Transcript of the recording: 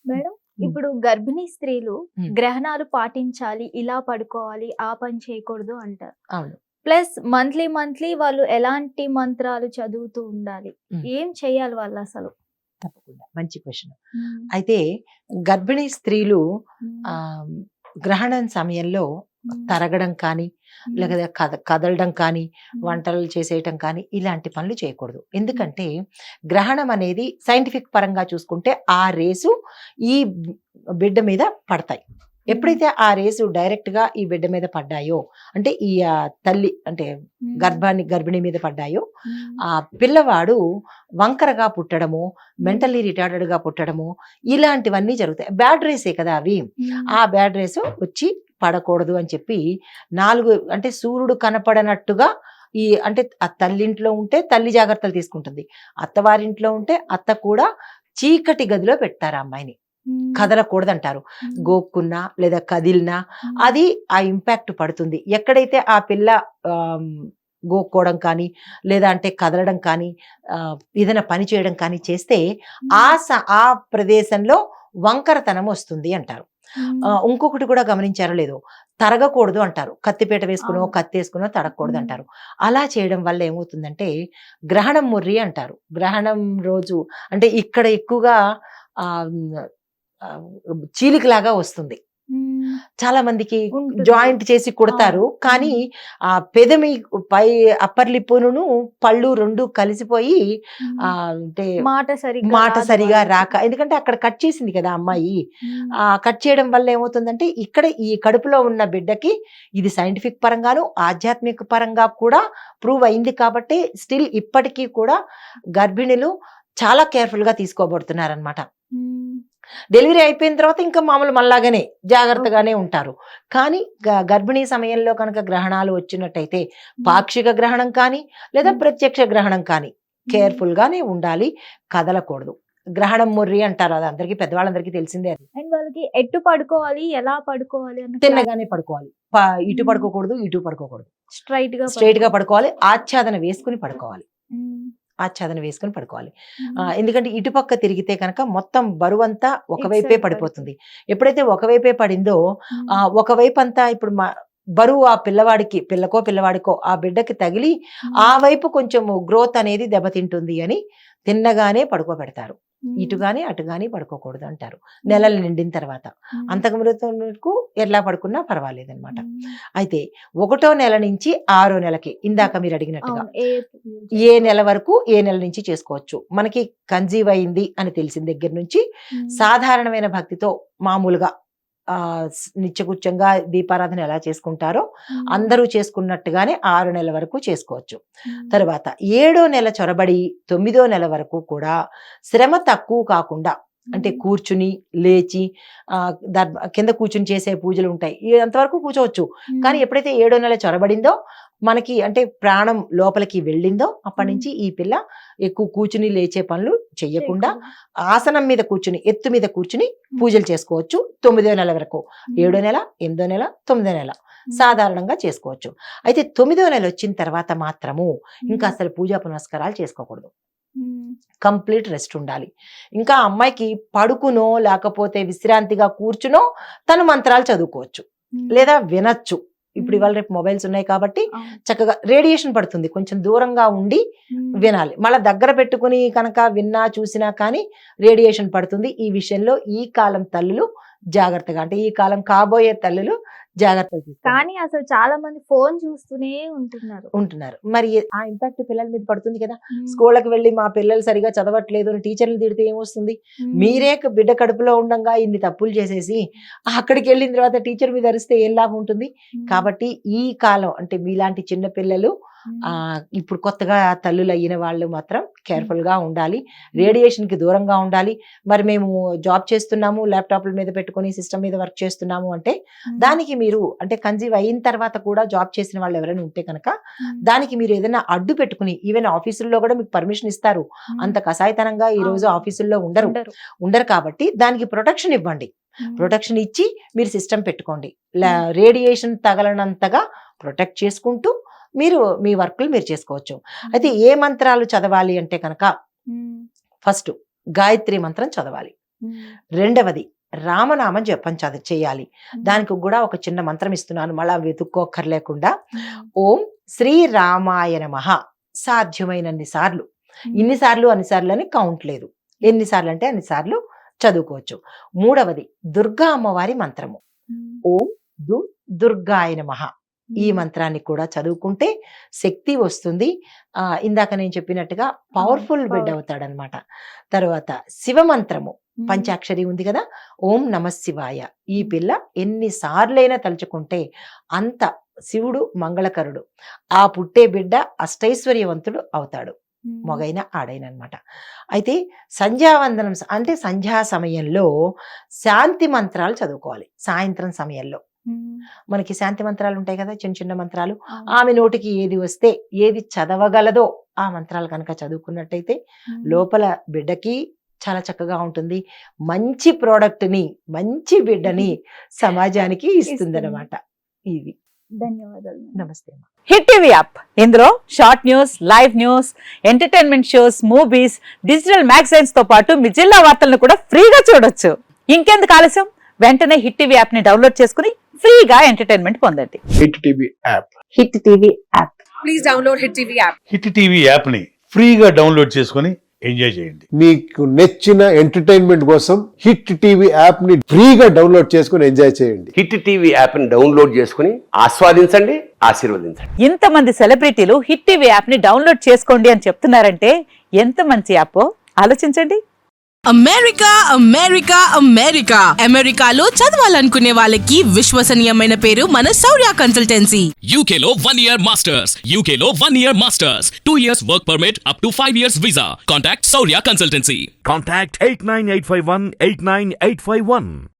Madam, హ్మ్. ఇప్పుడు గర్భిణీ స్త్రీలు హ్మ్. గ్రహణాలు పాటించాలి, ఇలా పడుకోవాలి, ఆ పని చేయకూడదు అంటారు. అవును. ప్లస్ మంత్లీ, మంత్లీ వాళ్ళు ఎలాంటి మంత్రాలు చదువుతూ ఉండాలి? హ్మ్. ఏం చేయాలి వాళ్ళసలు? తప్పకుండా. మంచి క్వెషన్. హ్మ్. అయితే గర్భిణీ స్త్రీలు హ్మ్. ఆహ్, గ్రహణం సమయంలో హ్మ్. తరగడం కానీ, హ్మ్. లేకపోతే కదలడం కానీ, హ్మ్. వంటలు చేసేయటం కానీ, ఇలాంటి పనులు చేయకూడదు. హ్మ్. ఎందుకంటే గ్రహణం అనేది సైంటిఫిక్ పరంగా చూసుకుంటే ఆ రేసు ఈ బిడ్డ మీద పడతాయి. హ్మ్. ఎప్పుడైతే ఆ రేసు డైరెక్ట్‌గా ఈ బిడ్డ మీద పడ్డాయో, అంటే ఈ తల్లి అంటే హ్మ్. గర్భిణి మీద పడ్డాయో, హ్మ్. ఆ పిల్లవాడు వంకరగా పుట్టడము, హ్మ్. మెంటల్లీ రిటార్డెడ్‌గా పుట్టడము, ఇలాంటివన్నీ జరుగుతాయి. బ్యాడ్ రేసే కదా అవి. హ్మ్. ఆ బ్యాడ్ రేసు వచ్చి పడకూడదు అని చెప్పి 4 అంటే సూర్యుడు కనపడనట్టుగా అంటే ఆ తల్లింట్లో ఉంటే తల్లి జాగ్రత్తలు తీసుకుంటుంది. అత్తవారింట్లో ఉంటే అత్త కూడా చీకటి గదిలో పెడతారు ఆ అమ్మాయిని. హ్మ్. కదలకూడదంటారు. హ్మ్. గోక్కున్నా లేదా కదిలినా హ్మ్. అది ఆ ఇంపాక్ట్ పడుతుంది. ఎక్కడైతే ఆ పిల్ల ఆహ్, గోక్కోవడం కానీ, లేదా అంటే కదలడం కానీ, ఏదైనా పని చేయడం కానీ చేస్తే ఆ హ్మ్. ఆ ప్రదేశంలో వంకరతనం వస్తుంది అంటారు. హ్మ్. ఇంకొకటి కూడా గమనించారో లేదో, తరగకూడదు అంటారు. కత్తిపీట వేసుకునో, అవును. కత్తేసుకునో హ్మ్. తరగకూడదంటారు. అలా చేయడం వల్ల ఏమవుతుందంటే, గ్రహణం ముర్రి అంటారు. గ్రహణం రోజు అంటే ఇక్కడ ఎక్కువగా ఆహ్, హ్మ్, చీలికలాగా వస్తుంది. హ్మ్. చాలా మందికి ఉంటుంది. జాయింట్ చేసి అవును. కుడతారు. కానీ హ్మ్. పెదమి పై అప్పర్ లిప్పును పళ్ళు 2 కలిసిపోయి హ్మ్. అంటే మాట సరిగ్గా మాట రాదు సరిగా వాళ్ళకి. రాక ఎందుకంటే అక్కడ కట్ చేసింది కదా హ్మ్. అమ్మాయి. హ్మ్. కట్ చేయడం వల్ల ఏమవుతుందంటే ఇక్కడ ఈ కడుపులో ఉన్న బిడ్డకి ఇది సైంటిఫిక్ పరంగాను, ఆధ్యాత్మిక పరంగా కూడా ప్రూవ్ అయింది కాబట్టి స్టిల్ ఇప్పటికీ కూడా గర్భిణులు చాలా కేర్‌ఫుల్‌గా తీసుకోబడుతున్నారనమాట. హ్మ్. డెలివరీ అయిపోయిన తర్వాత ఇంకా మామూలు మనలాగానే ఓకే. జాగ్రత్తగానే ఉంటారు. కానీ గర్భిణీ సమయంలో కనుక గ్రహణాలు వచ్చినట్టయితే హ్మ్. పాక్షిక గ్రహణం కానీ, లేదా హ్మ్. ప్రత్యక్ష గ్రహణం కానీ హ్మ్. కేర్‌ఫుల్‌గానే ఉండాలి. కదలకూడదు. గ్రహణం మొర్రి అంటారు. అది అందరికీ పెద్దవాళ్ళందరికీ తెలిసిందే అది. అండ్ వాళ్ళకి ఎట్టు పడుకోవాలి, ఎలా పడుకోవాలి అన్న తిన్నగానే పడుకోవాలి. ఇటు హ్మ్. పడుకోకూడదు, ఇటు పడుకోకూడదు. స్ట్రెయిట్‌గా స్ట్రెయిట్‌గా పడుకోవాలి. పడుకోవాలి. ఆచ్ఛాదన వేసుకొని పడుకోవాలి. హ్మ్. ఆచ్ఛాదన వేసుకొని పడుకోవాలి. హ్మ్. ఎందుకంటే ఇటుపక్క తిరిగితే కనుక మొత్తం బరువంతా ఇటు ఒకవైపే సైడ్ పడుతుంది. పడిపోతుంది. ఎప్పుడైతే ఒకవైపే పడిందో హ్మ్. ఒకవైపంతా ఇప్పుడు బరువు ఆ పిల్లవాడికి పిల్లవాడికో ఆ బిడ్డకి తగిలి ఆ హ్మ్. వైపు కొంచెము గ్రోత్ అనేది దెబ్బతింటుంది అని తిన్నగానే పడుకోబెడతారు. ఇటు హ్మ్. గాని, అటు గాని పడుకోకూడదు అంటారు. హ్మ్. నెలలు నిండిన తర్వాత. హ్మ్. అంతకు వరకు ఎలా పడుకున్నా పర్వాలేదనమాట. హ్మ్. అయితే ఒకటో నెల నుంచి ఆరో నెలకి హ్మ్. ఇందాక మీరడిగినట్టుగా అవును. ఏ ఏ చేసుకోవాలి. నెల వరకు, ఏ నెల నుంచి చేసుకోవచ్చు. మనకి కన్సీవ్ అయింది అని తెలిసిన దగ్గర నుంచి హ్మ్. సాధారణమైన భక్తితో మామూలుగా నిత్యకృత్యంగా దీపారాధన ఎలా చేసుకుంటారో హ్మ్. అందరూ చేసుకున్నట్టుగానే 6 నెలల వరకు చేసుకోవచ్చు. హ్మ్. తరువాత ఏడో నెల చొరబడి 9దో నెల వరకు కూడా శ్రమ తక్కువ కాకుండా అంటే హ్మ్. కూర్చుని, లేచి కింద కూర్చొని చేసే పూజలుంటాయి. అంతవరకు కూర్చోవచ్చు. కానీ హ్మ్. ఎప్పుడైతే ఏడో నెల చొరబడిందో మనకి అంటే ప్రాణం లోపలికి వెళ్ళిందో హ్మ్. అప్పటినుంచి ఈ పిల్ల ఎక్కువ కూర్చుని లేచే పనులు చెయ్యకుండా చేయకూడదు. ఆసనం మీద కూర్చుని, ఎత్తు మీద కూర్చుని హ్మ్. పూజలు చేసుకోవచ్చు 9దో నెల వరకు. హ్మ్. ఏడో నెల, 8దో నెల, 9దో నెల హ్మ్. సాధారణంగా చేసుకోవచ్చు. అయితే 9దో నెల వచ్చిన తర్వాత మాత్రము ఇంకా హ్మ్. అసలు పూజా పునస్కారాలు చేసుకోకూడదు. హ్మ్. కంప్లీట్ రెస్ట్ ఉండాలి. ఇంకా అమ్మాయికి పడుకునో, లేకపోతే విశ్రాంతిగా కూర్చునో తను మంత్రాలు చదువుకోవచ్చు. హ్మ్. లేదా వినొచ్చు. ఇప్పుడు హ్మ్. ఇవాళ రేపు మొబైల్స్ ఉన్నాయి కాబట్టి అవును. చక్కగా రేడియేషన్ పడుతుంది. కొంచెం దూరంగా ఉండి హ్మ్. వినాలి. మళ్ళా దగ్గర పెట్టుకొని కనుక విన్నా, చూసినా కానీ రేడియేషన్ పడుతుంది. ఈ విషయంలో ఈ కాలం తల్లులు జాగ్రత్తగా అంటే ఈ కాలం కాబోయే తల్లులు జాగ్రత్తలు తీసుకోండి. కానీ అసలు చాలా మంది ఫోను చూస్తూనే ఉంటున్నారు. ఉంటున్నారు. మరి ఆ ఇంపాక్ట్ పిల్లల మీద పడుతుంది కదా! హ్మ్. స్కూళ్ళకి వెళ్లి మా పిల్లలు సరిగ్గా చదవట్లేదు అని టీచర్‌లు తిడితే ఏమొస్తుంది? హ్మ్. మీరే బిడ్డ కడుపులో ఉండంగా ఇన్ని తప్పులు చేసేసి, అక్కడికెళ్ళిన తర్వాత టీచర్ మీద అరిస్తే ఏం లాభం ఉంటుంది? హ్మ్. కాబట్టి ఈ కాలం అంటే మీలాంటి చిన్న పిల్లలు హ్మ్. ఇప్పుడు కొత్తగా తల్లులయ్యిన వాళ్ళు మాత్రం హ్మ్. కేర్‌ఫుల్‌గా ఉండాలి. హ్మ్. రేడియేషన్‌కి దూరంగా ఉండాలి. మరి మేము జాబ్ చేస్తున్నాము, ల్యాప్‌టాప్‌ల మీద పెట్టుకొని సిస్టమ్ మీద వర్క్ చేస్తున్నాము అంటే, హ్మ్. దానికి మీరు అంటే కన్సీవ్ అయిన తర్వాత కూడా జాబ్ చేసిన వాళ్ళు ఎవరైనా ఉంటే కనుక హ్మ్. దానికి మీరు ఏదైనా అడ్డు పెట్టుకుని ఈవెన్ ఆఫీసుల్లో కూడా మీకు పర్మిషన్ ఇస్తారు. హ్మ్. అంత కసాయితనంగా ఈరోజు అవును. ఆఫీసుల్లో ఉండరు. ఉండరు. ఉండరు కాబట్టి దానికి ప్రొటెక్షన్ ఇవ్వండి. హ్మ్. ప్రొటెక్షన్ ఇచ్చి మీరు సిస్టమ్ పెట్టుకోండి. హ్మ్. రేడియేషన్ తగలనంతగా ప్రొటెక్ట్ చేసుకుంటూ మీరు మీ వర్కులు మీరు చేసుకోవచ్చు. అయితే హ్మ్. ఏ మంత్రాలు చదవాలి అంటే కనుక హ్మ్. ఫస్ట్ గాయత్రి మంత్రం చదవాలి. రెండవది రామనామ జపం చేయాలి. దానికి కూడా ఒక చిన్న మంత్రం ఇస్తున్నాను, మళ్ళా వెతుక్కోక్కర్లేకుండా. ఓం శ్రీ రామాయ నమః సాధ్యమైనన్ని సార్లు, ఇన్నిసార్లు అన్నిసార్లు అని కౌంట్ లేదు, ఎన్నిసార్లు అంటే అన్నిసార్లు చదువుకోవచ్చు. మూడవది దుర్గా అమ్మవారి మంత్రము, ఓం దుర్గాయ నమః. ఈ మంత్రాన్ని కూడా చదువుకుంటే శక్తి వస్తుంది. ఇందాక నేను చెప్పినట్టుగా పవర్ఫుల్ బిడ్డ అవుతాడనమాట. తర్వాత శివ మంత్రము పంచాక్షరి ఉంది కదా, ఓం నమ శివాయ. ఈ పిల్ల ఎన్నిసార్లైనా తలుచుకుంటే అంత శివుడు మంగళకరుడు, ఆ పుట్టే బిడ్డ అష్టైశ్వర్యవంతుడు అవుతాడు, మొగైన ఆడైన అనమాట. అయితే సంధ్యావందనం అంటే సంధ్యా సమయంలో శాంతి మంత్రాలు చదువుకోవాలి. సాయంత్రం సమయంలో మనకి శాంతి మంత్రాలు ఉంటాయి కదా, చిన్న చిన్న మంత్రాలు. ఆమె నోటికి ఏది వస్తే, ఏది చదవగలదో ఆ మంత్రాలు కనుక చదువుకున్నట్టయితే లోపల బిడ్డకి చాలా చక్కగా ఉంటుంది. మంచి ప్రోడక్ట్ని, మంచి బిడ్డని సమాజానికి ఇస్తుంది అనమాట. ఇది. ధన్యవాదాలు. నమస్తే. హిట్ టీవీ యాప్, ఇందులో short news, live news, entertainment shows, movies, digital magazines తో పాటు మీ జిల్లా వార్తలను కూడా ఫ్రీగా చూడొచ్చు. ఇంకెందుకు ఆలస్యం, వెంటనే హిట్ టీవీ యాప్ ని డౌన్లోడ్ చేసుకుని ఫ్రీగా ఎంటర్టైన్మెంట్ పొందండి. Hit TV app. Hit TV app. Please download hit TV app. Hit TV app ని ఫ్రీగా డౌన్లోడ్ చేసుకొని ఎంజాయ్ చేయండి. మీకు నచ్చిన ఎంటర్టైన్మెంట్ కోసం హిట్ టీవీ యాప్ ని ఫ్రీగా డౌన్లోడ్ చేసుకుని ఎంజాయ్ చేయండి. హిట్ టీవీ యాప్ ని డౌన్లోడ్ చేసుకుని ఆస్వాదించండి, ఆశీర్వదించండి. ఇంతమంది సెలబ్రిటీలు హిట్ టీవీ యాప్ ని డౌన్లోడ్ చేసుకోండి అని చెప్తున్నారంటే ఎంత మంచి యాప్ ఆలోచించండి. అమెరికా అమెరికా అమెరికా అమెరికాలో చదవాలనుకునే వాళ్ళకి విశ్వసనీయమైన పేరు మన శౌర్య కన్సల్టెన్సీ. UK లో 1 year masters, UK లో 1 year masters, 2 years work permit up to 5 years visa. Contact Saurya Consultancy. Contact 89851 89851.